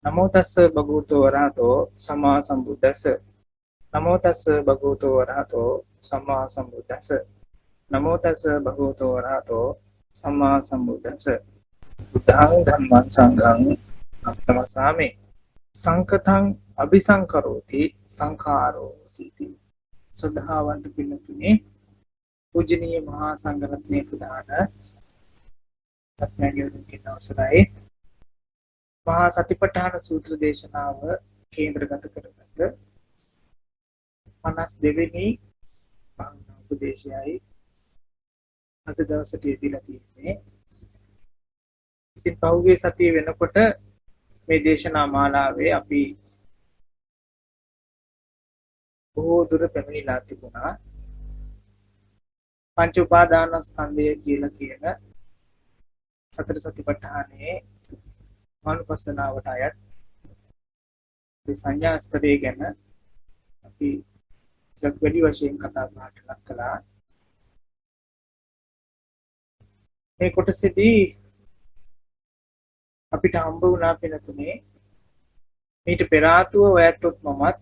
නමෝ තස්ස භගවතු වරහතෝ සම්මා සම්බුද්දස්ස. නමෝ තස්ස භගවතු වරහතෝ සම්මා සම්බුද්දස්ස. නමෝ තස්ස භගවතු වරහතෝ සම්මා සම්බුද්දස්ස. බුද්ධං ධම්මං සංඝං නමස්සාමි. සංකතං අபிසංකරෝති සංඛාරෝ සීති. සද්ධාවන්ත පින්තුනේ පූජනීය මහා සංඝරත්නයේ ප්‍රදාන රත්නගිරිගේ අවසරයි. මහා සතිපට්ඨාන සූත්‍ර දේශනාව කේන්ද්‍රගත කරගත් 52 වෙනි භාවනා උපදේශයයි අද දවසට යෙදিলা තියෙන්නේ. ඉතින් පහුගිය සතියේ වෙනකොට මේ දේශනා මාලාවේ අපි බොහෝ දුර පැමිණිලා තිබුණා. පංච උපාදානස්කන්ධය කියලා කියන සතර සතිපට්ඨානයේ අනුපස්සනාවට අයත් මේ සංඥා ස්තරය ගැන අපි ටිකක් වැඩි වශයෙන් කතා බහට ලක් කළා. මේ කොටසේදී අපිට හම්බ වුණා පිනතුනේ මේට පෙර ආතුව ඔයත්ොත් මමත්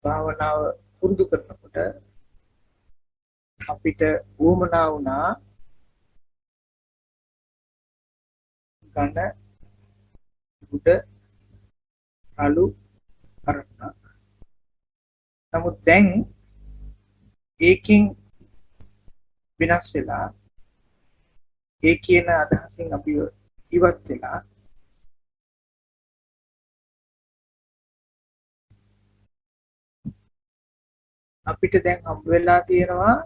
භාවනාව පුරුදු කරනකොට අපිට වුමනා වුණා ගන්න උඩ අලු කරන්න. නමුත් දැන් ඒකින් විනාශ වෙලා ඒ කියන අදහසින් අපි ඉවත් වෙලා අපිට දැන් හම්බ වෙලා තියෙනවා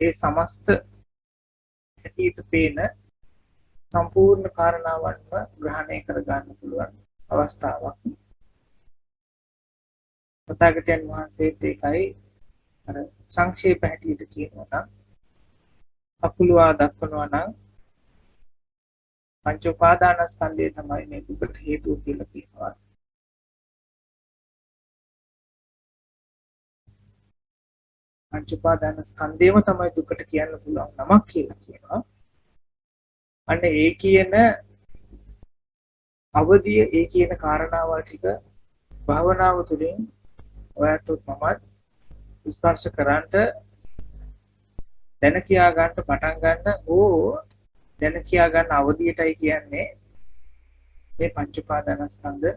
ඒ සමස්ත හැටියට පේන සම්පූර්ණ කාරණාවන්ව ග්‍රහණය කර ගන්න පුළුවන් අවස්ථාවක්. තථාගතයන් වහන්සේට ඒකයි අර සංක්ෂේප හැටියට කියනවා නම් අකුලවා දක්වනවා නම් පංච උපාදානස්කන්ධය තමයි මේ දුකට හේතුව කියලා කියනවා. පංච උපාදානස්කන්ධයම තමයි දුකට කියන්න පුළුවන් නමක් කියලා කියනවා. අන්න ඒ කියන අවදිය ඒ කියන කාරණාවල් ටික භාවනාව තුළින් ඔයත් මමත් ස්පර්ශ කරන්ට දැන කියා ගන්න පටන් ගන්න ඕ දැන කියා ගන්න අවදියටයි කියන්නේ මේ පංච උපාදානස්කන්ධ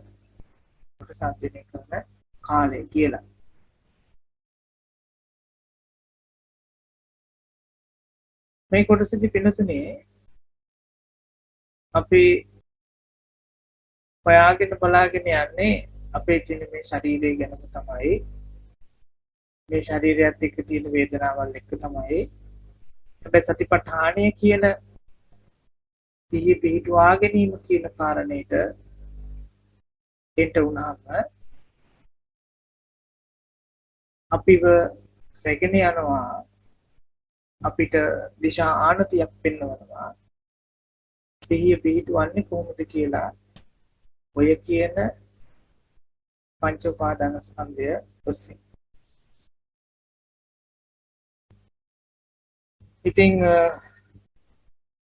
කොට සංදේශනය කරන කාලය කියලා. මේ කොටසදී පිනතුනේ අපි හොයාගෙන බලාගෙන යන්නේ අපේ තියෙන මේ ශරීරය ගැන තමයි. මේ ශරීරයත් එක්ක තියෙන වේදනාවල් එක්ක තමයි. හැබැයි සතිපට්ඨානය කියන සිහිය පිහිටුවා ගැනීම කියන කාරණේට එන්ට වුණාම අපිව රැගෙන යනවා අපිට දිශා ආනතියක් පෙන්වනවා. සිහිය පිහිටවන්නේ කොහොමද කියලා ඔය කියන පංච උපාදානස්කන්ධය ඔස්සේ. ඉතින්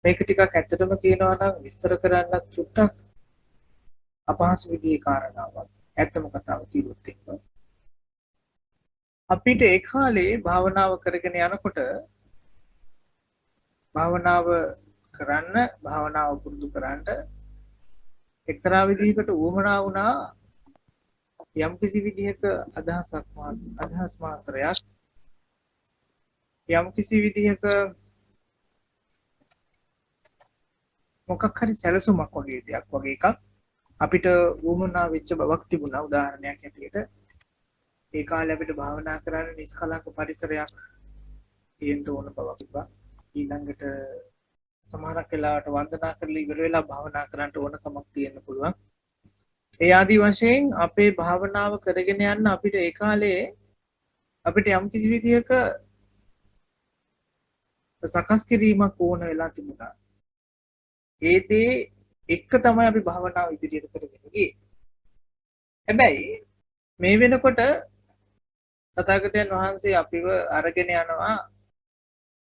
මේක ටිකක් ඇත්තටම කියනවා නම් විස්තර කරන්නත් චුට්ටක් අපහසු විදිහේ කාරණාවක්. ඇත්තම කතාව කිව්වොත් එක්ක අපිට ඒ කාලේ භාවනාව කරගෙන යනකොට භාවනාව කරන්න භාවනාව පුරුදු කරන්න එක්තරා විදිහකට උවමනා වුණා යම් කිසි විදිහක අදහස් මාත්‍රයක් යම් කිසි විදිහක මොකක් හරි සැලසුමක් වගේ දෙයක් වගේ එකක් අපිට උවමනා වෙච්ච බවක් තිබුණා. උදාහරණයක් ඇටියට ඒ කාලේ අපිට භාවනා කරන්න නිස්කලංක පරිසරයක් තියෙන්න ඕන බවක් තිබ්බා. ඊළඟට සමහරක් වෙලාවට වන්දනා කරලා ඉවර වෙලා භාවනා කරන්න ඕනකමක් තියෙන්න පුළුවන්. ඒ ආදි වශයෙන් අපේ භාවනාව කරගෙන යන්න අපිට ඒ කාලේ අපිට යම් කිසි විදිහක සකස් කිරීමක් ඕන වෙලා තිබුණා. ඒ දේ එක්ක තමයි අපි භාවනාව ඉදිරියට කරගෙන ගියේ. හැබැයි මේ වෙනකොට තථාගතයන් වහන්සේ අපිව අරගෙන යනවා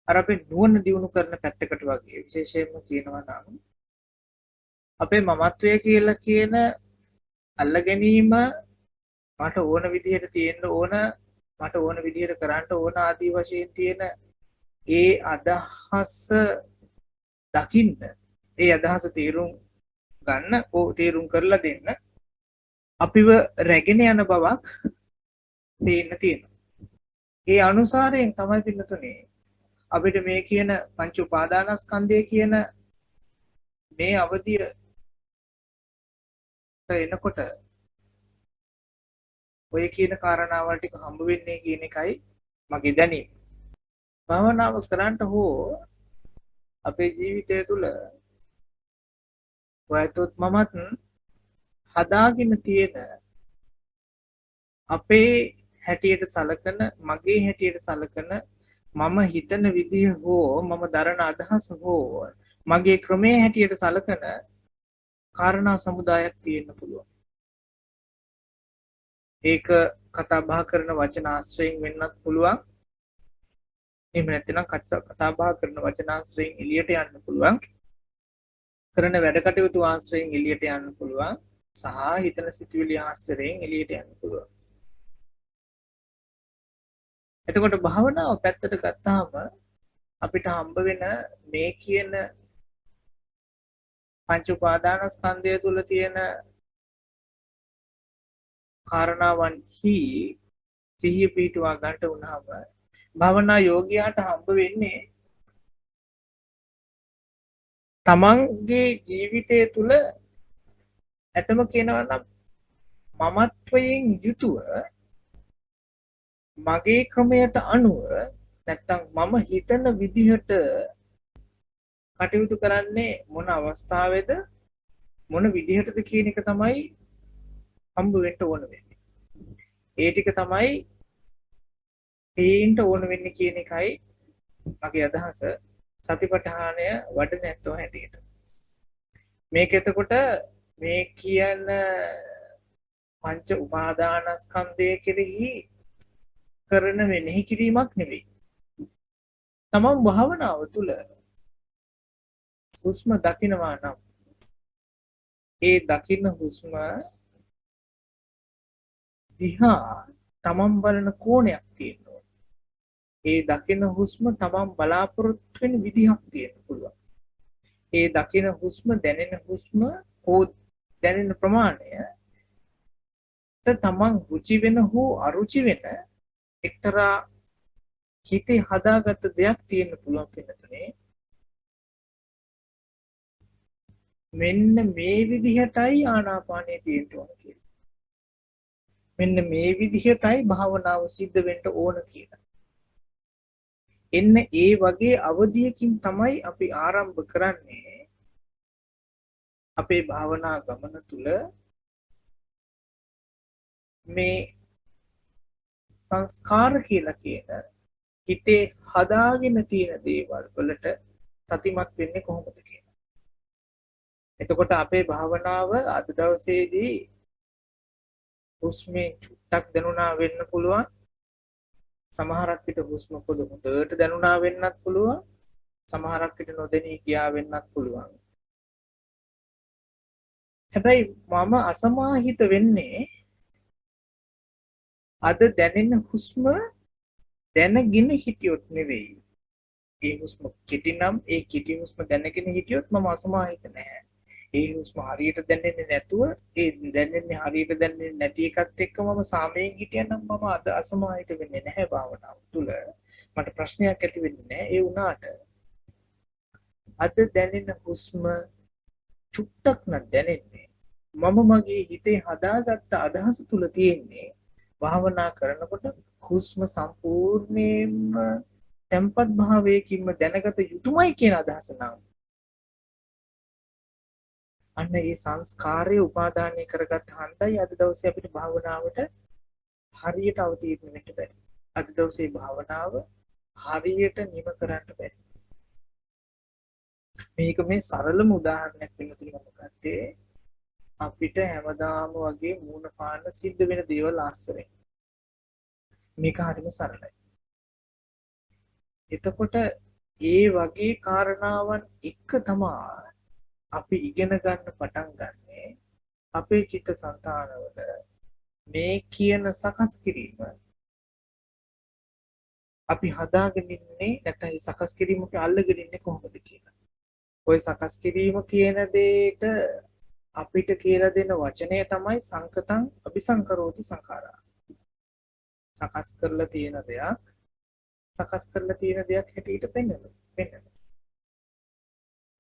අර අපි නුවණ දියුණු කරන පැත්තකට වගේ. විශේෂයෙන්ම කියනවා නම් අපේ මමත්වය කියලා කියන අල්ල ගැනීම මට ඕන විදිහට තියෙන්න ඕන මට ඕන විදිහට කරන්න ඕන ආදී වශයෙන් තියෙන ඒ අදහස දකින්න ඒ අදහස තේරුම් ගන්න තේරුම් කරලා දෙන්න අපිව රැගෙන යන බවක් පේන්න තියෙනවා. ඒ අනුසාරයෙන් තමයි පින්නතුනේ අපිට මේ කියන පංච උපාදානස්කන්ධය කියන මේ අවධිය එනකොට ඔය කියන කාරණාවල් ටික හම්බ වෙන්නේ කියන එකයි මගේ දැනීම. භවනාව කරන්ට හෝ අපේ ජීවිතය තුළ ඔයතොත් මමත් හදාගෙන තියෙන අපේ හැටියට සලකන මගේ හැටියට සලකන මම හිතන විදිහ හෝ මම දරන අදහස හෝ මගේ ක්‍රමයේ හැටියට සලකන කාරණා සමුදායක් තියෙන්න පුළුවන්. ඒක කතා බහ කරන වචන ආශ්‍රයෙන් වෙන්නත් පුළුවන්. එහෙම නැත්නම් කතා බහ කරන වචන ආශ්‍රයෙන් එළියට යන්න පුළුවන්. කරන වැඩ කටයුතු ආශ්‍රයෙන් එළියට යන්න පුළුවන්. සහ හිතන සිතුවිලි ආශ්‍රයෙන් එළියට යන්න පුළුවන්. එතකොට භාවනාව පැත්තට ගත්තාම අපිට හම්බ වෙන මේ කියන පංච උපාදානස්කන්ධය තුල තියෙන කාරණාවන්හි සිහිය පිටුවා ගන්නට උනහම භවනා යෝගියාට හම්බ වෙන්නේ තමන්ගේ ජීවිතය තුළ ඇතම කියනවා නම් මමත්වයෙන් යුතුව මගේ ක්‍රමයට අනුව නැත්තම් මම හිතන විදිහට කටයුතු කරන්නේ මොන අවස්ථාවේද මොන විදිහටද කියන එක තමයි හම්බ වෙන්න ඕන වෙන්නේ. ඒ ටික තමයි තේින්න ඕන වෙන්නේ කියන එකයි මගේ අදහස. සතිපට්ඨානය වඩ නැත්තෝ හැටියට. මේක එතකොට මේ කියන පංච උපාදානස්කන්ධය කෙරෙහි කරන මෙනෙහි කිරීමක් නෙවෙයි. තමන් භාවනාව තුළ හුස්ම දකිනවා නම් ඒ දකින්න හුස්ම දිහා තමන් බලන කෝණයක් තියෙනවා. ඒ දකින්න හුස්ම තමන් බලාපොරොත්තු වෙන විදිහක් තියෙන්න පුළුවන්. ඒ දකින්න හුස්ම දැනෙන හුස්ම හෝ දැනෙන ප්‍රමාණය තමන් රුචි වෙන හෝ අරුචි වෙන එක්තරා හිතේ හදාගත්ත දෙයක් තියෙන්න පුළුවන් වෙනතුනේ. මෙන්න මේ විදිහටයි ආනාපානය තියෙන්න ඕන කියලා. මෙන්න මේ විදිහටයි භාවනාව සිද්ධ වෙන්න ඕන කියලා. එන්න ඒ වගේ අවධියකින් තමයි අපි ආරම්භ කරන්නේ අපේ භාවනා ගමන තුල මේ සංස්කාර කියලා කියන හිතේ හදාගෙන තියෙන දේවල් වලට සතිමත් වෙන්නේ කොහොමද කියලා. එතකොට අපේ භාවනාව අද දවසේදී හුස්මේ චුට්ටක් දැනුණා වෙන්න පුළුවන්. සමහරක් විට හුස්ම පොඩ හොඳට දැනුණා වෙන්නත් පුළුවන්. සමහරක් විට නොදැනී ගියා වෙන්නත් පුළුවන්. හැබැයි මම අසමාහිත වෙන්නේ අද දැනෙන හුස්ම දැනගෙන හිටියොත් නෙවෙයි. ඒ හුස්ම කෙටි නම් ඒ කෙටි හුස්ම දැනගෙන හිටියොත් මම අසමාහිත නැහැ. ඒ හුස්ම හරියට දැනෙන්නේ නැතුව ඒ දැනෙන්නේ හරියට දැනෙන්නේ නැති එකත් එක්ක මම සාමයෙන් හිටියනම් මම අද අසමාහිත වෙන්නේ නැහැ භාවනාව තුළ. මට ප්‍රශ්නයක් ඇති වෙන්නේ නැහැ. ඒ වුණාට අද දැනෙන හුස්ම චුට්ටක් නම් දැනෙන්නේ මම මගේ හිතේ හදාගත්ත අදහස තුල තියෙන්නේ භාවනා කරනකොට හුස්ම සම්පූර්ණයෙන්ම tempat භාවයකින්ම දැනගත යුතුමයි කියන අදහස නම් අන්න ඒ සංස්කාරය උපාදානය කරගත් හන්දයි අද දවසේ අපිට භාවනාවට හරියට අවතීර්ණ වෙන්න බැරි. අද දවසේ භාවනාව හරියට නිම කරන්න බැරි. මේක මේ සරලම උදාහරණයක් වෙනුතුනි මම ගත්තේ අපිට හැමදාම වගේ මූණ පාන්න සිද්ධ වෙන දේවල් ආශ්‍රයෙන්. මේක හරිම සරලයි. එතකොට ඒ වගේ කාරණාවන් එක තමයි අපි ඉගෙන ගන්න පටන් ගන්නේ අපේ චිත්තසංතානවල මේ කියන සකස් කිරීම අපි හදාගෙන ඉන්නේ නැත්නම් සකස් කිරීමක අල්ලගෙන ඉන්නේ කොහොමද කියලා. ওই සකස් කිරීම කියන දෙයට අපිට කියලා දෙන වචනය තමයි සංකතං අபிසංකරෝති සංඛාරා. සකස් කරලා තියෙන දෙයක් සකස් කරලා තියෙන දෙයක් හැටියට පෙන්වනවා.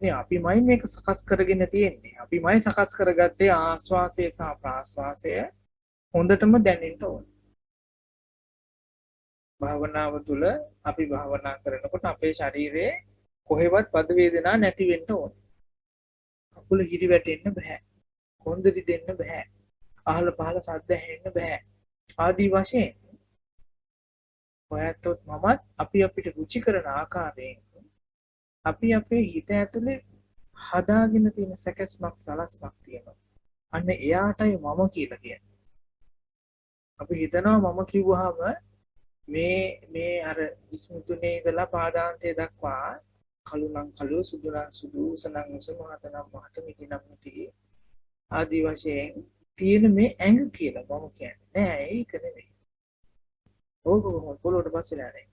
මේ අපිමයි මේක සකස් කරගෙන තියෙන්නේ. අපිමයි සකස් කරගත්තේ ආස්වාසය සහ ප්‍රාස්වාසය හොඳටම දැනෙන්න ඕන. භාවනාව තුළ අපි භාවනා කරනකොට අපේ ශරීරයේ කොහෙවත් පද වේදනා නැති වෙන්න ඕන. කකුල හිරි වැටෙන්න බෑ. කොන්ද රිදෙන්න බෑ. අහල පහල සද්ද ඇහෙන්න බෑ. ආදී වශයෙන් ඔයත් මමත් අපි අපිට රුචි කරන ආකාරයෙන් අපි අපේ හිත ඇතුලේ හදාගෙන තියෙන සැකස්මක් සලස්මක් තියෙනවා. අන්න එයාටයි මම කියලා කියන්නේ. අපි හිතනවා මම කිව්වහම මේ අර විස්මුතුනේ ඉඳලා පාදාන්තය දක්වා කළු නම් කළු සුදු නම් සුදු උස නම් උස මහත නම් මහත මිටි නම් මිටි ආදී වශයෙන් තියෙන මේ ඇඟ කියලා මම කියන්නේ නෑ ඒක නෙමෙයි. ඕක පොළොවට පස්සේ නෑ.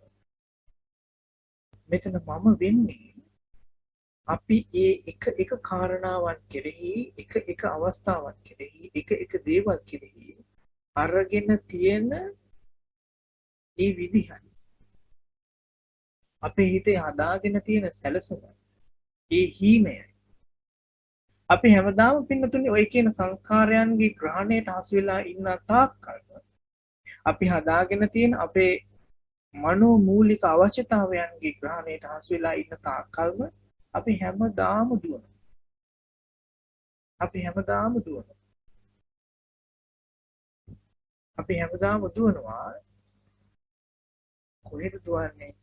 මෙතන මම වෙන්නේ අපි ඒ එක කාරණාවන් කෙරෙහි එක අවස්ථාවන් කෙරෙහි එක දේවල් කෙරෙහි අරගෙන තියෙන ඒ විදිහයි අපේ හිතේ හදාගෙන තියෙන සැලසුම ඒ හීනයයි අපි හැමදාම පින්නතුනේ ඔය කියන සංස්කාරයන්ගේ ග්‍රහණයට හසු වෙලා ඉන්න තාක්කල් අපි හදාගෙන තියෙන අපේ මනෝ මූලික අවශ්‍යතාවයන්ගේ ග්‍රහණයට හසු වෙලා ඉන්න තාක්කල්ම අපි හැමදාම දුවනවා. අපි හැමදාම දුවනවා. කොහෙද දුවන්නේ?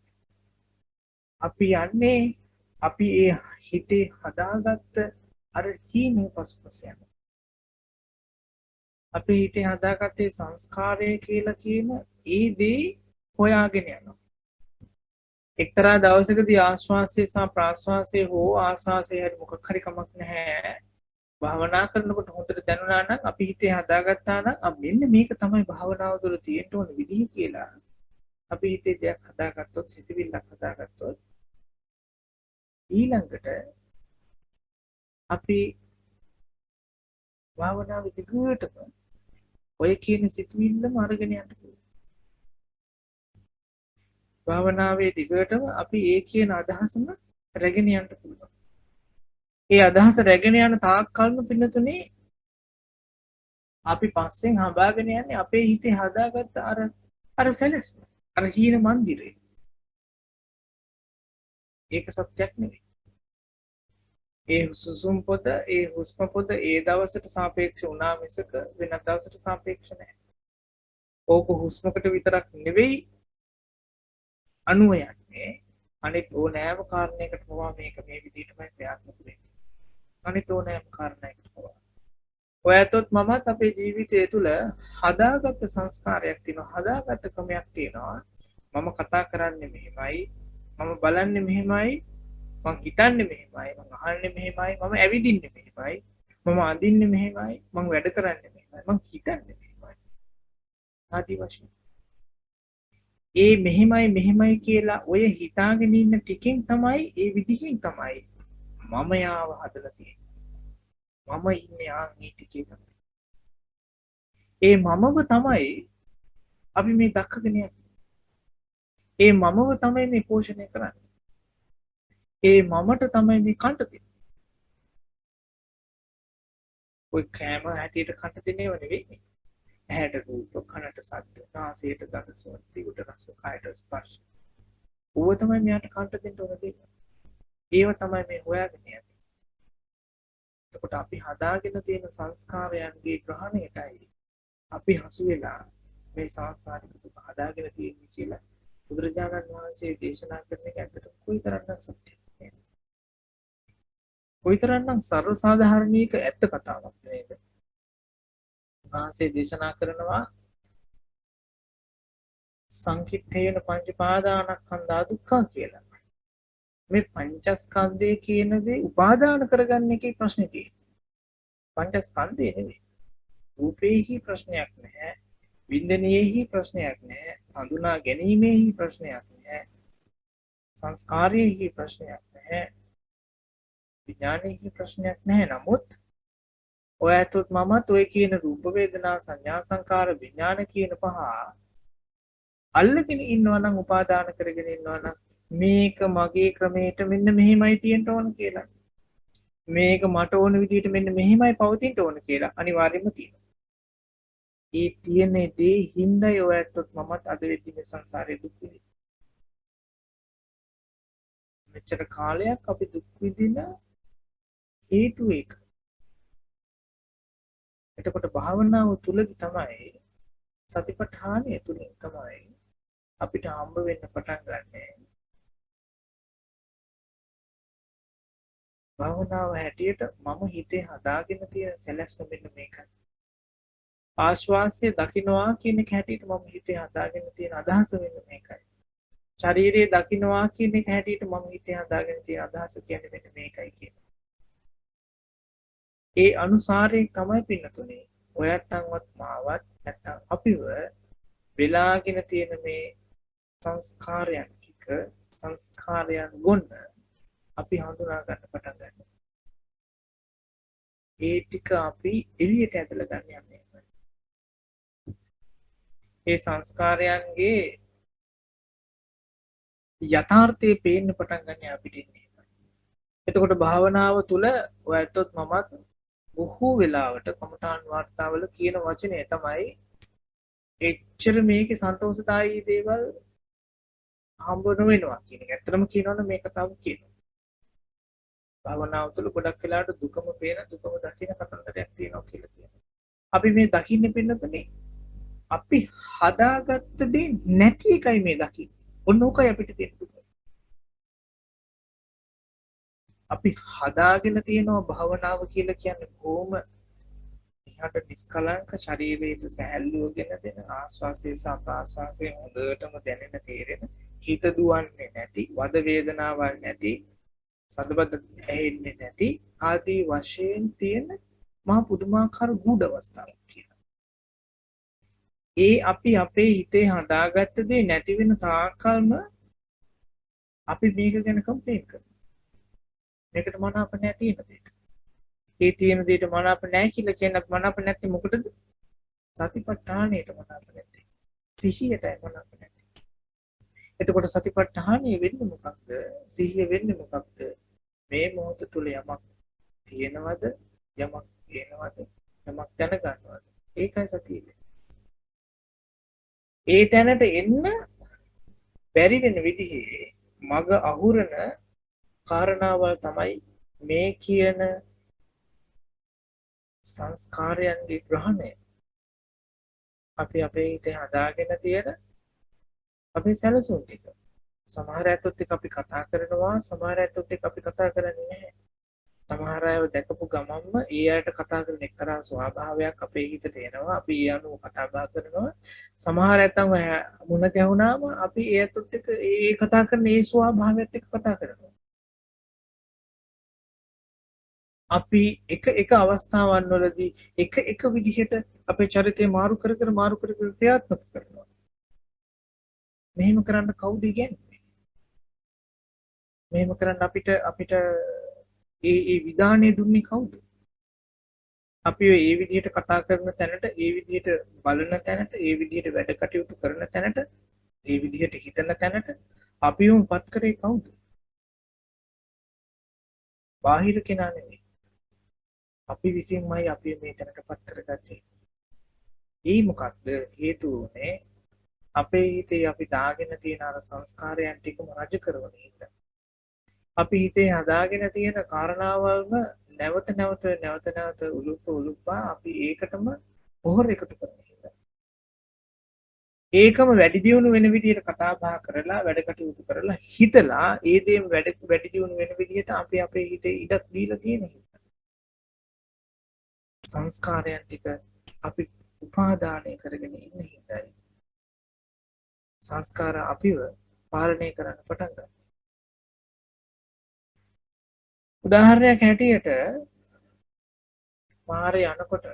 අපි යන්නේ අපි ඒ හිතේ හදාගත්ත අර හීනේ පසුපස යනවා. අපි හිතේ හදාගත්තේ සංස්කාරය කියලා කියන ඒ දේ හොයාගෙන යනවා. එක්තරා දවසකදී ආශ්වාසය සහ ප්‍රාශ්වාසය හෝ ආශ්වාසය හරි මොකක් හරි කමක් නැහැ. භාවනා කරනකොට හොඳට දැනුණා නම් අපි හිතේ හදාගත්තා නම් මෙන්න මේක තමයි භාවනාව තුළ තියෙන්න ඕන විදිහ කියලා. අපි හිතේ දෙයක් හදාගත්තොත් සිතවිල්ලක් හදාගත්තොත් ඊළඟට අපි භාවනාව දිගටම ඔය කියන සිතුවිල්ලම අරගෙන යන්න පුළුවන්. භාවනාවේ දිගටම අපි ඒ කියන අදහසම රැගෙන යන්න පුළුවන්. ඒ අදහස රැගෙන යන තාක් කල්ම පින්නතුනේ අපි පස්සෙන් හඹාගෙන යන්නේ අපේ හිතේ හදාගත්ත අර සැලැස්ම. අර හීන මන්දිරේ. ඒක සත්‍යක් නෙවෙයි. ඒ සුසුම් පොත ඒ හුස්ම පොත ඒ දවසට සාපේක්ෂ වුණා මිසක වෙනත් දවසට සාපේක්ෂ නැහැ. ඕක හුස්මකට විතරක් නෙවෙයි අනුව යන්නේ අනිත් ඕනෑම කාරණයකට පවා මේක මේ විදිහටමයි ක්‍රියාත්මක වෙන්නේ. අනිත් ඕනෑම කාරණයකට පවා. ඔයතොත් මමත් අපේ ජීවිතය තුළ හදාගත්ත සංස්කාරයක් තියෙනවා. හදාගත්ත ක්‍රමයක් තියෙනවා. මම කතා කරන්නේ මෙහෙමයි. මම බලන්නේ මෙහෙමයි. මං හිතන්නේ මෙහෙමයි. මං අහන්නේ මෙහෙමයි. මම ඇවිදින්නේ මෙහෙමයි. මම අඳින්නේ මෙහෙමයි. මං වැඩ කරන්නේ මෙහෙමයි. මං හිතන්නේ මෙහෙමයි. ආදී වශයෙන් ඒ මෙහෙමයි කියලා ඔය හිතාගෙන ඉන්න ටිකෙන් තමයි ඒ විදිහින් තමයි මම යාව හදලා තියෙන්නේ. මම ඉන්නේ ආන්නේ ටිකේ තමයි. ඒ මමව තමයි අපි මේ දක්කගෙන යන්නේ. ඒ මමව තමයි මේ පෝෂණය කරන්නේ. ඒ මමට තමයි මේ කන්ට දෙන්නේ. ඔය කෑම හැටියට කන්ට දෙන්නේව නෙවෙයි. ඇහැට රූප, කනට ශබ්ද, නාසයට ගඳ සුවඳ, දිවට රස, කයට ස්පර්ශ. ඌව තමයි මෙයාට කන්ට දෙන්න ඕන දේ. ඒව තමයි මේ හොයාගෙන යන්නේ. එතකොට අපි හදාගෙන තියෙන සංස්කාරයන්ගේ ග්‍රහණයටයි අපි හසු වෙලා මේ සංසාරික දුක හදාගෙන තියෙන්නේ කියලා බුදුරජාණන් වහන්සේ දේශනා කරන එක ඇත්තට කොයිතරම්නම් සත්‍යද? කොයිතරම්නම් සර්ව සාධාරණීක ඇත්ත කතාවක් නේද? වහන්සේ දේශනා කරනවා සංකිට්ඨේන පංචපාදානස්කන්ධා දුක්ඛ කියලා. මේ පංචස්කන්ධය කියන දේ උපාදාන කරගන්න එකේ ප්‍රශ්නේ තියෙන්නේ. පංචස්කන්ධය නෙවෙයි. රූපේහි ප්‍රශ්නයක් නැහැ. වින්දනයේහි ප්‍රශ්නයක් නැහැ. හඳුනා ගැනීමේහි ප්‍රශ්නයක් නැහැ. සංස්කාරයේහි ප්‍රශ්නයක් නැහැ. විඥානයේහි ප්‍රශ්නයක් නැහැ. නමුත් ඔය ඇතොත් මමත් ඔය කියන රූප වේදනා සංඥා සංකාර විඥාන කියන පහ අල්ලගෙන ඉන්නවා නම් උපාදාන කරගෙන ඉන්නවා නම් මේක මගේ ක්‍රමයට මෙන්න මෙහෙමයි තියෙන්න ඕන කියලා. මේක මට ඕන විදිහට මෙන්න මෙහෙමයි පවතින්න ඕන කියලා අනිවාර්යයෙන්ම තියෙනවා. ඒ තියෙන දේ හින්දායි ඔය ඇත්තොත් මමත් අද වෙද්දි මේ සංසාරේ දුක් විඳින්නේ. මෙච්චර කාලයක් අපි දුක් විඳින හේතු ඒක. එතකොට භාවනාව තුලදි තමයි සතිපට්ඨානය තුලින් තමයි අපිට හම්බ වෙන්න පටන් ගන්න. භාවනාව හැටියට මම හිතේ හදාගෙන තියෙන සැලැස්ම මෙන්න මේකයි. ආශ්වාසය දකින්නවා කියන එක හැටියට මම හිතේ හදාගෙන තියෙන අදහස මෙන්න මේකයි. ශරීරයේ දකින්නවා කියන එක හැටියට මම හිතේ හදාගෙන තියෙන අදහස කියන්නේ මෙන්න මේකයි කියන. ඒ අනුසාරයෙන් තමයි පින්නතුනේ ඔයත්තන්වත් මාවත් නැත්තම් අපිව වෙලාගෙන තියෙන මේ සංස්කාරයන් ටික සංස්කාරයන් ගොන්න අපි හඳුනා ගන්න පටන් ගන්නවා. ඒ ටික අපි එළියට ඇදලා ගන්න යන්නේ. ඒ සංස්කාරයන්ගේ යථාර්ථය පේන්න පටන් ගන්න අපිට ඉන්නේ. එතකොට භාවනාව තුළ ඔය ඇත්තොත් මමත් බොහෝ වෙලාවට කමඨාන් වාර්තාවල කියන වචනය තමයි එච්චර මේකේ සන්තෝෂදායී දේවල් හම්බ නොවෙනවා කියන එක. ඇත්තටම කියනවනම් මේ කතාව කියනවා. භාවනාව තුළ ගොඩක් වෙලාවට දුකම පේන දුකම දකින කතන්දරයක් තියෙනවා කියලා කියනවා. අපි මේ දකින්නේ පින්නතුනේ අපි හදාගත්ත දේ නැති එකයි මේ දකින්නේ. ඔන්න ඕකයි අපිට තියෙන දුක. අපි හදාගෙන තියෙනවා භාවනාව කියලා කියන්නේ කොහොම එහාට නිස්කලංක ශරීරයට සැහැල්ලුවගෙන දෙන ආස්වාසය සහ ප්‍රාස්වාසය හොඳටම දැනෙන තේරෙන හිත දුවන්නේ නැති වද වේදනාවක් නැති සදබද ඇහෙන්නේ නැති ආදී වශයෙන් තියෙන මහා පුදුමාකාර ගුඩ අවස්ථාවක් කියලා. ඒ අපි අපේ හිතේ හදාගත්ත දේ නැති වෙන තාක්කල්ම අපි මේක ගැන කම්ප්ලේන් කරනවා. මේකට මනාප නැහැ තියෙන දෙයක්. ඒ තියෙන දෙයට මනාප නැහැ කියලා කියනත් මනාප නැත්තේ මොකටද? සතිපට්ඨානයට මනාප නැත්තේ. සිහියටයි මනාප නැත්තේ. එතකොට සතිපට්ඨානය වෙන්නේ මොකක්ද? සිහිය වෙන්නේ මොකක්ද? මේ මොහොත තුල යමක් තියෙනවද? යමක් පේනවද? යමක් දැනගන්නවද? ඒකයි සතිය. ඒ තැනට එන්න බැරි වෙන විදිහේ මග අහුරන කාරණාවල් තමයි මේ කියන සංස්කාරයන්ගේ ග්‍රහණය. අපි අපේ හිතේ හදාගෙන තියෙන අපේ සැලසුම් ටික. සමහර ඇත්තොත් එක්ක අපි කතා කරනවා, සමහර ඇත්තොත් එක්ක අපි කතා කරන්නේ නැහැ. සමහර අයව දැකපු ගමන්ම ඒ අයට කතා කරන එක්තරා ස්වභාවයක් අපේ හිතට එනවා. අපි ඒ අනුව කතා බහ කරනවා. සමහර ඇත්තන් මුණ ගැහුණාම අපි ඒ ඇත්තොත් එක්ක ඒ කතා කරන ඒ ස්වභාවයත් එක්ක කතා කරනවා. අපි එක අවස්ථාවන් වලදී එක විදිහට අපේ චරිතය මාරු කර ක්‍රියාත්මක කරනවා. මෙහෙම කරන්න කවුද ඉගැන්වුවේ? මෙහෙම කරන්න අපිට ඒ විධානය දුන්නේ කවුද? අපි ඒ විදිහට කතා කරන තැනට, ඒ විදිහට බලන තැනට, ඒ විදිහට වැඩ කටයුතු කරන තැනට, ඒ විදිහට හිතන තැනට අපිවම පත් කරේ කවුද? බාහිර කෙනා නෙවෙයි. අපි විසින්මයි අපි මේ තැනට පත් කරගත්තේ. ඒ මොකක්ද හේතුව උනේ? අපේ හිතේ අපි දාගෙන තියෙන අර සංස්කාරයන් ටිකම රජ කරන හින්දා. අපි හිතේ හදාගෙන තියෙන කාරණාවල්ම නැවත උලුප්පා අපි ඒකටම පොහොර එකතු කරන හින්දා. ඒකම වැඩි දියුණු වෙන විදිහට කතා බහ කරලා වැඩ කටයුතු කරලා හිතලා ඒ දේම වැඩි දියුණු වෙන විදිහට අපි අපේ හිතේ ඉඩක් දීලා තියෙන හින්දා. සංස්කාරයන් ටික අපි උපාදානය කරගෙන ඉන්න හින්දායි සංස්කාර අපිව පාලනය කරන්න පටන් ගන්නවා. උදාහරණයක් හැටියට මාරේ යනකොට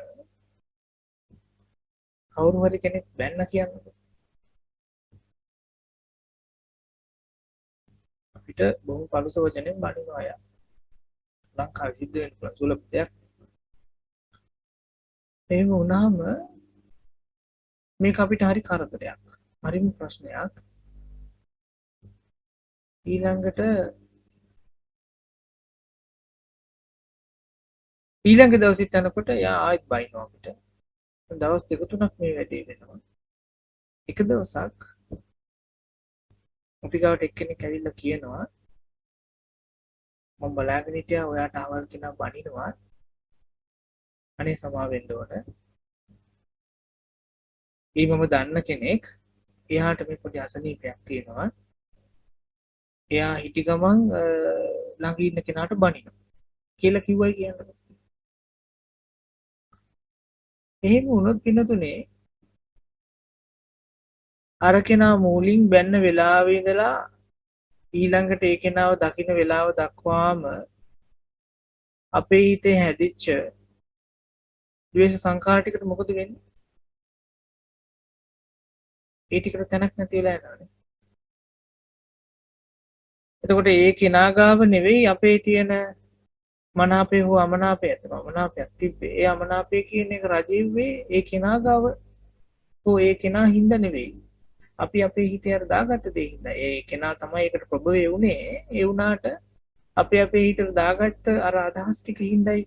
කවුරු හරි කෙනෙක් බැන්න කියන්නේ අපිට බොහොම පරුස වචනෙන් බනිනවා අය. ලංකාවේ සිද්ධ වෙන පුළුවන් සුලභ දෙයක්. එහෙම වුණාම මේක අපිට හරි කරදරයක්. හරිම ප්‍රශ්නයක්. ඊළඟට ඊළඟ දවසෙත් යනකොට එයා ආයෙත් බයිනවා අපිට. දවස් දෙක තුනක් මේ වැඩේ වෙනවා. එක දවසක් අපි ගාවට එක්කෙනෙක් ඇවිල්ලා කියනවා මම බලාගෙන හිටියා ඔයාට අවල් කෙනා බනිනවා. අනේ සමා වෙන්න ඕන. මම දන්න කෙනෙක් එයාට මේ පොඩි අසනීපයක් තියෙනවා. එයා හිටි ගමන් ළඟ ඉන්න කෙනාට බනිනවා කියලා කිව්වයි කියන්නේ. එහෙම වුණොත් පින්නතුනේ අර කෙනා මූලින් බැන්න වෙලාවේ ඉඳලා ඊළඟට ඒ කෙනාව දකින්න වෙලාව දක්වාම අපේ හිතේ හැදිච්ච ද්වේෂ සංඛාර ටිකට මොකද වෙන්නේ? ඒ ටිකට තැනක් නැති වෙලා යනවානේ. එතකොට ඒ කෙනා ගාව නෙවෙයි අපේ තියෙන මනාපය හෝ අමනාපය ඇතම අමනාපයක් තිබ්බේ. ඒ අමනාපය කියන එක රජීව්වේ ඒ කෙනා ගාව හෝ ඒ කෙනා හින්දා නෙවෙයි. අපි අපේ හිතේ අර දාගත්ත දේ හින්දා. ඒ කෙනා තමයි ඒකට ප්‍රභවය වුණේ. ඒ වුණාට අපි අපේ හිතට දාගත්ත අර අදහස් ටික හින්දායි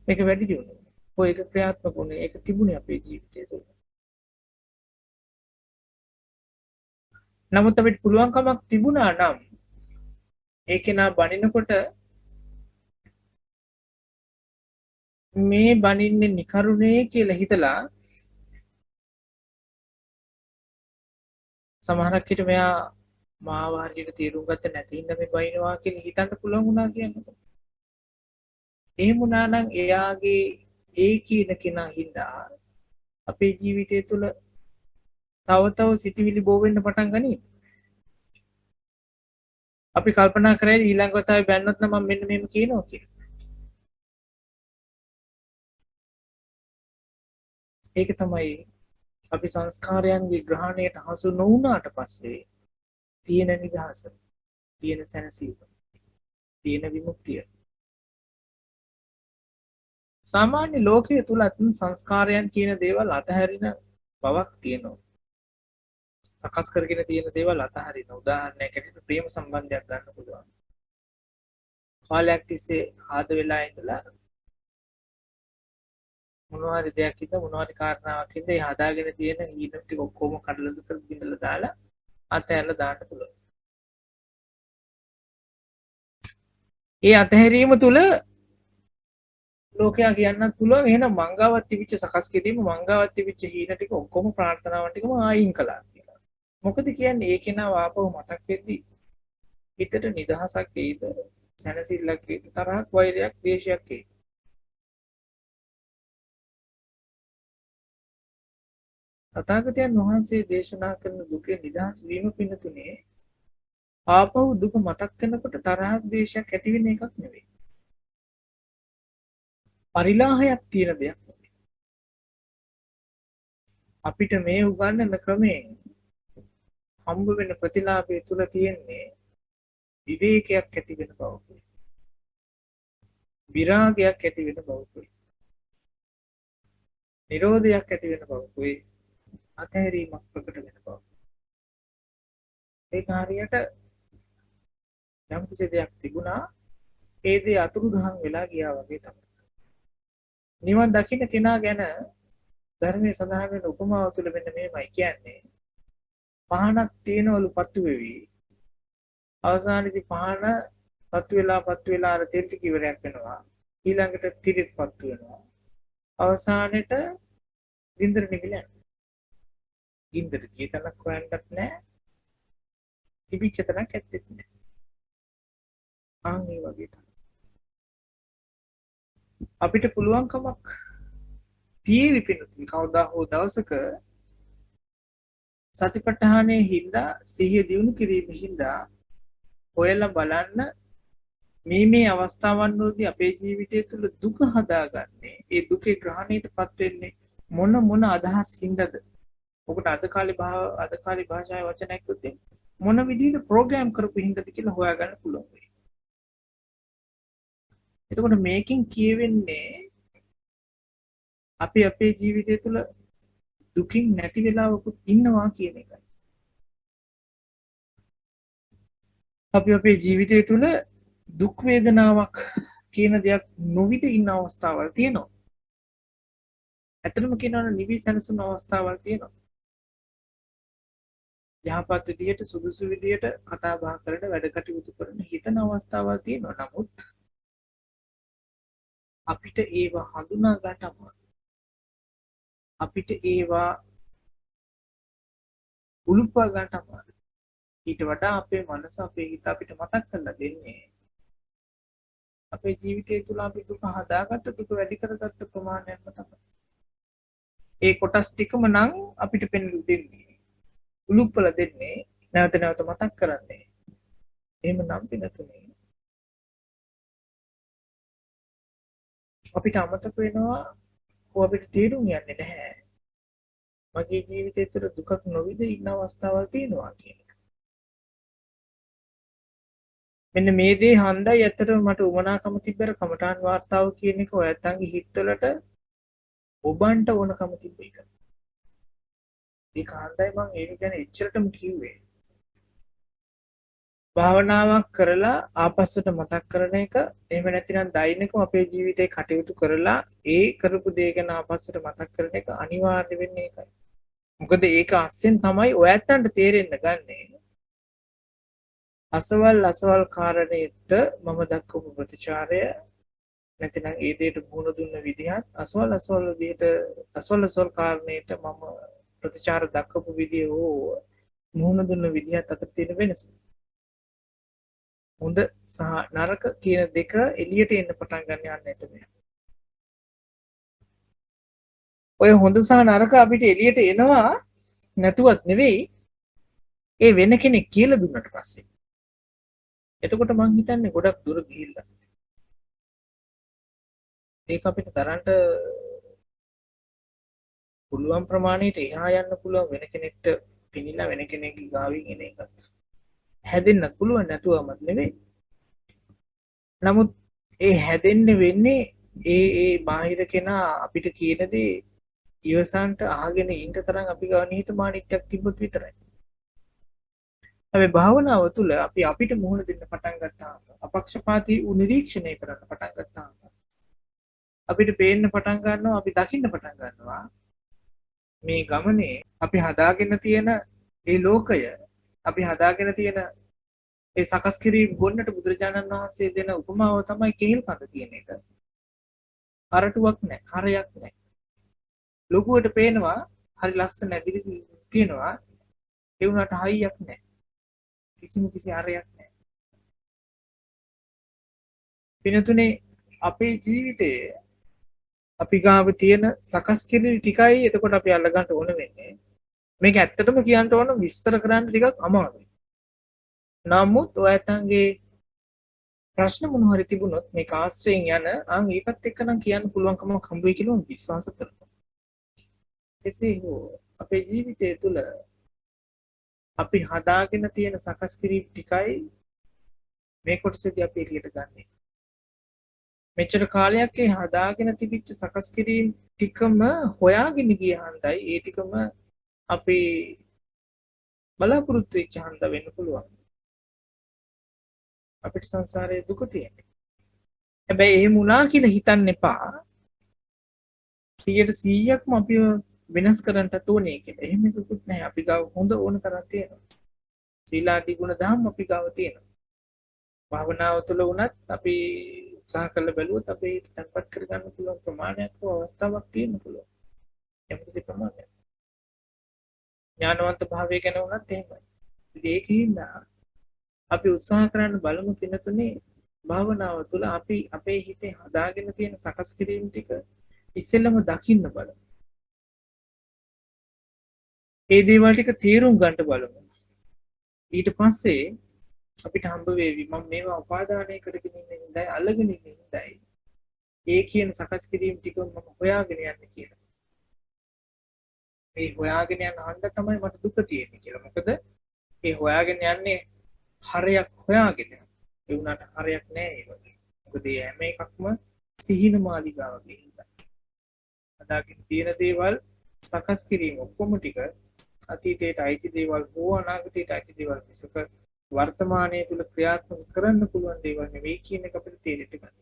මේක වැඩි දියුනේ. ඔය ඒක ක්‍රියාත්මක වුණේ. ඒක තිබුණේ අපේ ජීවිතේ තුළ. නමුත් අපිට පුළුවන් කමක් තිබුණා නම් ඒ කෙනා බනිනකොට මේ බනින්නේ නිකරුණේ කියලා හිතලා සමහරක් විට මෙයා මාව හරියට තීරුම් ගත්ත නැති හින්දා මේ බනිනවා කියලා හිතන්න පුළුවන් වුණා කියන්නේ. එහෙම වුණා නම් එයාගේ ඒ කියන කෙනා හින්දා අපේ ජීවිතය තුළ තව තව සිතිවිලි බෝ වෙන්න පටන් ගනී. අපි කල්පනා කරේ ඊළඟ වතාවේ බැන්නොත් නම් මම මෙන්න මෙහෙම කියනවා කියලා. ඒක තමයි අපි සංස්කාරයන්ගේ ග්‍රහණයට හසු නොවුනාට පස්සේ තියෙන නිදහස, තියෙන සැනසීම, තියෙන විමුක්තිය. සාමාන්‍ය ලෝකයේ තුලත් සංස්කාරයන් කියන දේවල් අතහැරින බවක් තියෙනවා. සකස් කරගෙන තියෙන දේවල් අතහරින. උදාහරණයක් ඇටියට ප්‍රේම සම්බන්ධයක් ගන්න පුළුවන්. කාලයක් තිස්සේ ආද වෙලා ඉඳලා මොනවා හරි දෙයක් ඉඳ මොනවා හරි කාරණාවක් ඉඳ ඒ හදාගෙන තියෙන හීන ටික ඔක්කොම කඩලා දුක බිඳලා දාලා අතහැරලා දාන්න පුළුවන්. ඒ අතහැරීම තුල ලෝකයා කියන්නත් පුළුවන් එහෙනම් මංගාවත් තිබිච්ච සකස් කිරීම මංගාවත් තිබිච්ච හීන ටික ඔක්කොම ප්‍රාර්ථනාවන් ටිකම ආයින් කළා කියලා. මොකද කියන්නේ ඒ කෙනා ආපහු මතක් වෙද්දී හිතට නිදහසක් එයිද සැනසෙල්ලක් එයිද තරහක් වෛරයක් ද්වේෂයක් එයිද? තථාගතයන් වහන්සේ දේශනා කරන දුකේ නිදහස් වීම පිණිතුනේ ආපහු දුක මතක් කරනකොට තරහක් ද්වේෂයක් ඇති වෙන එකක් නෙවෙයි. පරිලාහයක් තියෙන දෙයක්. අපිට මේ උගන්වන ක්‍රමයෙන් හම්බ වෙන ප්‍රතිලාභය තුල තියෙන්නේ විවේකයක් ඇති වෙන බවකුයි. විරාගයක් ඇති වෙන බවකුයි. නිරෝධයක් ඇති වෙන බවකුයි. අතහැරීමක් ප්‍රකට වෙන බව. ඒක හරියට යම් කිසි දෙයක් තිබුණා ඒ දේ අතුරුදහන් වෙලා ගියා වගේ තමයි. නිවන් දකින්න කෙනා ගැන ධර්මයේ සඳහන් වෙන උපමාව තුළ මෙන්න මේමයි කියන්නේ. පහනක් තියෙනවලු පත්තු වෙවි. අවසානයේදී පහන පත්තු වෙලා අර තෙල් ටික ඉවරයක් වෙනවා. ඊළඟට තිරෙත් පත්තු වෙනවා. අවසානයේට ගින්දර නිවිලා යනවා. ගින්දර කීතනක් හොයන්නත් නැහැ. තිබිච්ච තැනක් ඇත්තෙත් නැහැ. ආන් මේ වගේ තමයි. අපිට පුළුවන්කමක් තියෙවි පිණුතුනි කවදා හෝ දවසක සතිපට්ඨානයේ හින්දා සිහිය දියුණු කිරීම හින්දා හොයලා බලන්න මේ අවස්ථාවන් වලදී අපේ ජීවිතය තුළ දුක හදාගන්නේ ඒ දුකේ ග්‍රහණයටපත් වෙන්නේ මොන අදහස් හින්දාද? ඔකට අද කාලේ භාෂාවේ වචනයක් උත්තේ මොන විදිහට ප්‍රෝග්‍රෑම් කරපු හින්දාද කියලා හොයාගන්න පුළුවන් වෙයි. එතකොට මේකෙන් කියවෙන්නේ අපි අපේ ජීවිතය තුළ දුකින් නැති වෙලාවකුත් ඉන්නවා කියන එකයි. අපි අපේ ජීවිතය තුළ දුක් වේදනාවක් කියන දෙයක් නොවිද ඉන්න අවස්ථාවල් තියෙනවා. ඇත්තටම කියනවනම් නිවි සැනසුණු අවස්ථාවල් තියෙනවා. යහපත් විදියට සුදුසු විදියට කතා බහ කරන වැඩ කටයුතු කරන හිතන අවස්ථාවල් තියෙනවා. නමුත් අපිට ඒවා හඳුනා ගන්න අමාරුයි. අපිට ඒවා උලුප්පා ගන්න අමාරුයි. ඊට වඩා අපේ මනස අපේ හිත අපිට මතක් කරලා දෙන්නේ අපේ ජීවිතය තුළ අපි දුක හදාගත්ත දුක වැඩි කරගත්ත ප්‍රමාණයක්ම තමයි. ඒ කොටස් ටිකම නම් අපිට පෙන්වලා දෙන්නේ. උලුප්පල දෙන්නේ නැවත නැවත මතක් කරන්නේ. එහෙම නම් පිනතුනේ අපිට අමතක වෙනවා අපිට තේරුම් යන්නේ නැහැ. මගේ ජීවිතය තුළ දුකක් නොවිද ඉන්න අවස්ථාවල් තියෙනවා කියන එක. මෙන්න මේ දේ හන්දයි ඇත්තටම මට උමනාකම තිබ්බර කමඨාන් වාර්තාව කියන එක ඔයත්න්ගේ හිතවලට ඔබන්ට ඕනකම තිබ්බ එක. ඒක හන්දයි මම ඒක ගැන එච්චරටම කිව්වේ. භාවනාවක් කරලා ආපස්සට මතක් කරන එක එහෙම නැතිනම් දෛනිකව අපේ ජීවිතේ කටයුතු කරලා ඒ කරපු දේ ගැන ආපස්සට මතක් කරන එක අනිවාර්ය වෙන්නේ ඒකයි. මොකද ඒක අස්සෙන් තමයි ඔයත්න්ට තේරෙන්න ගන්නේ. අසවල් කාරණේට මම දක්වපු ප්‍රතිචාරය නැතිනම් ඒ දෙයට මුහුණ දුන්න විදිහත් අසවල් විදිහට අසවල් කාරණේට මම ප්‍රතිචාර දක්වපු විදිය හෝ මුහුණ දුන්න විදිහත් අතර තියෙන වෙනස. හොඳ සහ නරක කියන දෙක එළියට එන්න පටන් ගන්න යන්න එතන. ඔය හොඳ සහ නරක අපිට එළියට එනවා නැතුවත් නෙවෙයි ඒ වෙන කෙනෙක් කියලා දුන්නට පස්සේ. එතකොට මං හිතන්නේ ගොඩක් දුර ගිහිල්ලා. ඒක අපිට තරන්ට පුළුවන් ප්‍රමාණයට එහා යන්න පුළුවන් වෙන කෙනෙක්ට පිනිලා වෙන කෙනෙක්ගේ ගාවින් එන එකත්. හැදෙන්න පුළුවන් නැතුවමත් නෙවෙයි. නමුත් ඒ හැදෙන්න වෙන්නේ ඒ බාහිර කෙනා අපිට කියන දේ ඉවසන්ට අහගෙන ඉන්න තරම් අපි ගාව නිහතමානීත්වයක් තිබ්බොත් විතරයි. හැබැයි භාවනාව තුළ අපි අපිට මුහුණ දෙන්න පටන් ගත්තාම අපක්ෂපාතී වූ නිරීක්ෂණය කරන්න පටන් ගත්තාම අපිට පේන්න පටන් ගන්නවා අපි දකින්න පටන් ගන්නවා මේ ගමනේ අපි හදාගෙන තියෙන ඒ ලෝකය අපි හදාගෙන තියෙන ඒ සකස් කිරීම ගොන්නට බුදුරජාණන් වහන්සේ දෙන උපමාව තමයි කෙහෙල් කඳ කියන එක. අරටුවක් නැහැ, හරයක් නැහැ. ලොකුවට පේනවා හරි ලස්සන ඇදිලි තියෙනවා. ඒ වුණාට හයියක් නැහැ. කිසි හරයක් නැහැ. පිනතුනේ අපේ ජීවිතයේ අපි ගාව තියෙන සකස් කිරීම ටිකයි එතකොට අපි අල්ලගන්න ඕන වෙන්නේ. මේක ඇත්තටම කියන්න ඕන විස්තර කරන්න ටිකක් අමාරුයි. නමුත් ඔයයන්ගේ ප්‍රශ්න මොන හරි තිබුණොත් මේක ආශ්‍රයෙන් යන ඒකත් එක්ක නම් කියන්න පුළුවන්කමක් හම්බ වෙයි කියලා මම විශ්වාස කරනවා. එසේ හෝ අපේ ජීවිතය තුළ අපි හදාගෙන තියෙන සකස් කිරීම ටිකයි මේ කොටසදී අපි එළියට ගන්නෙ. මෙච්චර කාලයක් ඒ හදාගෙන තිබිච්ච සකස් කිරීම ටිකම හොයාගෙන ගිය හන්දයි ඒ ටිකම අපි බලාපොරොත්තු වෙච්ච හන්ද වෙන්න පුළුවන්. අපිට සංසාරයේ දුක තියෙන්නේ. හැබැයි එහෙම වුණා කියලා හිතන්න එපා. 100%ක්ම අපි වෙනස් කරන්නට ඕනේ කියලා. එහෙම දුකුත් නැහැ. අපි ගාව හොඳ ඕන තරම් තියෙනවා. සීලාදී ගුණ දහම් අපි ගාව තියෙනවා. භාවනාව තුළ වුණත් අපි උත්සාහ කරලා බැලුවොත් අපේ හිත තැන්පත් කරගන්න පුළුවන් ප්‍රමාණයක් හෝ අවස්ථාවක් තියෙන්න පුළුවන්. එමුසි ප්‍රමාණයක්. ඥානවන්ත භාවය ගැන වුණත් එහෙමයි. ඉතින් ඒකින්ද අපි උත්සාහ කරන්න බලමු පිනතුනේ භාවනාව තුළ අපි අපේ හිතේ හදාගෙන තියෙන සකස් කිරීම ටික ඉස්සෙල්ලම දකින්න බලමු. ඒ දේවල් ටික තීරුම් ගන්න බලමු. ඊට පස්සේ අපිට හම්බ වේවි මම මේවා උපාදානය කරගෙන ඉන්න හින්දායි අල්ලගෙන ඉන්න හින්දායි ඒ කියන සකස් කිරීම ටික මම හොයාගෙන යන්නේ කියලා. මේ හොයාගෙන යන හන්ද තමයි මට දුක තියෙන්නේ කියලා. මොකද ඒ හොයාගෙන යන්නේ හරයක් හොයාගෙන. ඒ වුණාට හරයක් නෑ ඒ වගේ. මොකද මේ හැම එකක්ම සිහින මාලිගාව වගේ හින්දා. අදාගෙන තියෙන දේවල් සකස් කිරීම ඔක්කොම ටික අතීතයට අයිති දේවල් හෝ අනාගතයට අයිති දේවල් මිසක වර්තමානයේ තුල ක්‍රියාත්මක කරන්න පුළුවන් දේවල් නෙවෙයි කියන එක අපිට තේරෙන්න ගන්න.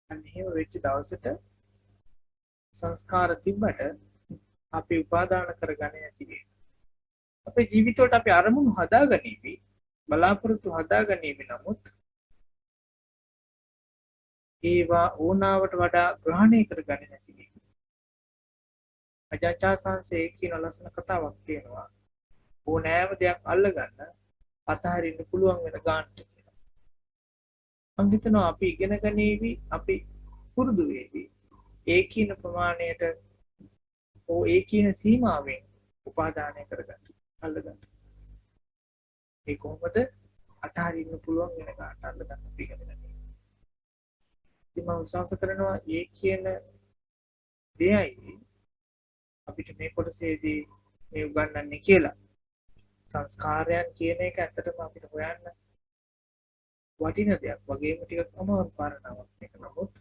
අන්න එහෙම වෙච්ච දවසට සංස්කාර තිබ්බට අපි උපාදාන කරගන්නේ නැති වෙයි. අපේ ජීවිතවලට අපි අරමුණු හදාගනිවි බලාපොරොත්තු හදාගනිවි නමුත් ඒවා ඕනාවට වඩා ග්‍රහණය කරගන්නේ නැති වෙයි. අජාචා සංසේ කියන ලස්සන කතාවක් තියෙනවා. ඕනෑම දෙයක් අල්ලගන්න අතහරින්න පුළුවන් වෙන ගානට කියලා. මම හිතනවා අපි ඉගෙන ගනීවි අපි පුරුදු වෙවි. ඒ කියන ප්‍රමාණයට ඕ ඒ කියන සීමාවෙන් උපාදානය කරගන්න අල්ලගන්න. ඒ කොහොමද අතහරින්න පුළුවන් වෙන ගානට අල්ලගන්න අපි ඉගෙන ගන්නේ. ඉතින් මම විශ්වාස කරනවා ඒ කියන දෙයයි අපිට මේ කොටසේදී මේ උගන්වන්නේ කියලා. සංස්කාරයන් කියන එක ඇත්තටම අපිට හොයන්න වටින දෙයක් වගේම ටිකක් අමාරු කාරණාවක් මේක. නමුත්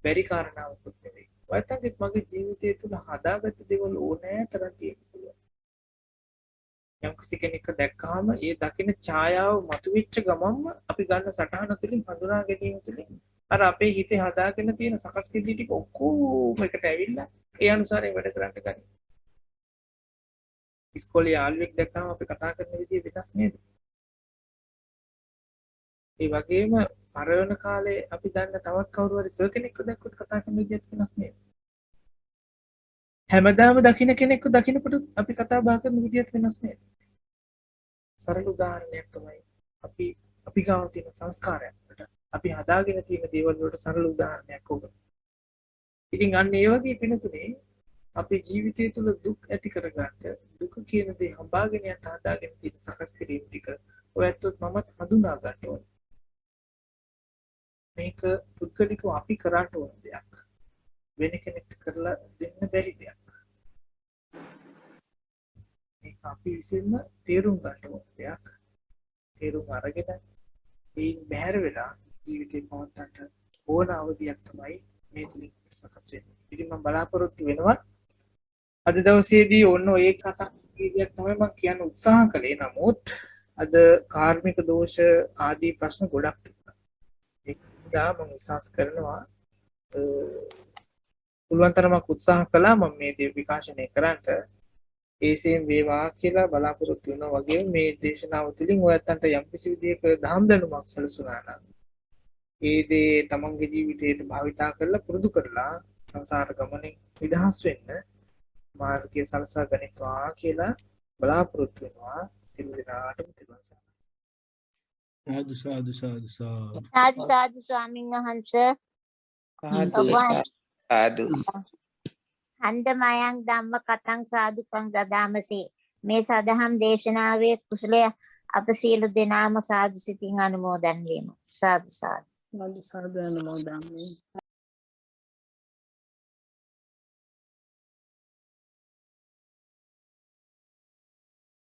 බැරි කාරණාවක් නෙවෙයි. ඔයත්ගේ මගේ ජීවිතය තුළ හදාගත්ත දේවල් ඕනෑ තරම් තියෙනවා. යම් කිසි කෙනෙක් දැක්කහම ඒ දකින ඡායාව මතුවෙච්ච ගමන්ම අපි ගන්න සටහන තුළින් හඳුනා ගැනීම තුළින් අර අපේ හිතේ හදාගෙන තියෙන සකස් කිරීම ටික ඔක්කොම එකට ඇවිල්ලා ඒ අනුසාරයෙන් වැඩ කරන්න ගන්න. ඉස්කෝලේ යාළුවෙක් දැක්කම අපි කතා කරන විදිය වෙනස් නේද? ඒ වගේම පරණ කාලේ අපි දන්න තවත් කවුරු හරි සර් කෙනෙක්ව දැක්කොත් කතා කරන විදියත් වෙනස් නේද? හැමදාම දකින්න කෙනෙක්ව දකින්නකොට අපි කතා බහ කරන විදියත් වෙනස් නේද? සරල උදාහරණයක් තමයි අපි ගාව තියෙන සංස්කාරයන්ට අපි හදාගෙන තියෙන දේවල් වලට සරල උදාහරණයක් ඕක. ඉතින් අන්න ඒ වගේ පිනතුනේ අපේ ජීවිතය තුළ දුක් ඇති කරගන්න දුක කියන දේ හඹාගෙන යන්න හදාගෙන තියෙන සකස් කිරීම ටික ඔයත් මමත් හඳුනා ගන්න ඕනේ. මේක පුද්ගලිකව අපි කරන්න ඕන දෙයක්. වෙන කෙනෙක්ට කරලා දෙන්න බැරි දෙයක්. මේක අපි විසින්ම තේරුම් ගන්න ඕන දෙයක්. තේරුම් අරගෙන ඒ බැහැර වෙලා ජීවිතේ පවත්වන්න ඕන අවධියක් තමයි මේ තුලින් සකස් වෙන්නේ. ඉතින් මම බලාපොරොත්තු වෙනවා අද දවසේදී ඔන්න ඔය කතා කීයක් තමයි මම කියන්න උත්සාහ කළේ. නමුත් අද කාර්මික දෝෂ ආදී ප්‍රශ්න ගොඩක් තිබුණා. ඒක නිසා මම විශ්වාස කරනවා පුළුවන් තරමක් උත්සාහ කළා මම මේ දේ විකාශනය කරන්නට. ඒසෙන් වේවා කියලා බලාපොරොත්තු වෙනවා වගේ මේ දේශනාව තුළින් ඔයයන්ට යම්කිසි විදිහක දහම් දැනුමක් සැලසුණා නම් ඒ දේ තමන්ගේ ජීවිතයට භාවිතා කරලා පුරුදු කරලා සංසාර ගමනේ නිදහස් වෙන්න මාර්ගය සලසා ගනිත්වා කියලා බලාපොරොත්තු වෙනවා. සියලු දෙනාටම තිබුණා. සාදු සාදු සාදු සාදු සාදු ස්වාමීන් වහන්සේ සාදු හන්දමයන් ධම්ම කතං සාදුකං දදාමසේ මේ සදහම් දේශනාවේ කුසලය අප සියලු දෙනාම සාදු සිතින් අනුමෝදන් වෙමු. සාදු සාදු සාදු අනුමෝදන් වෙමු.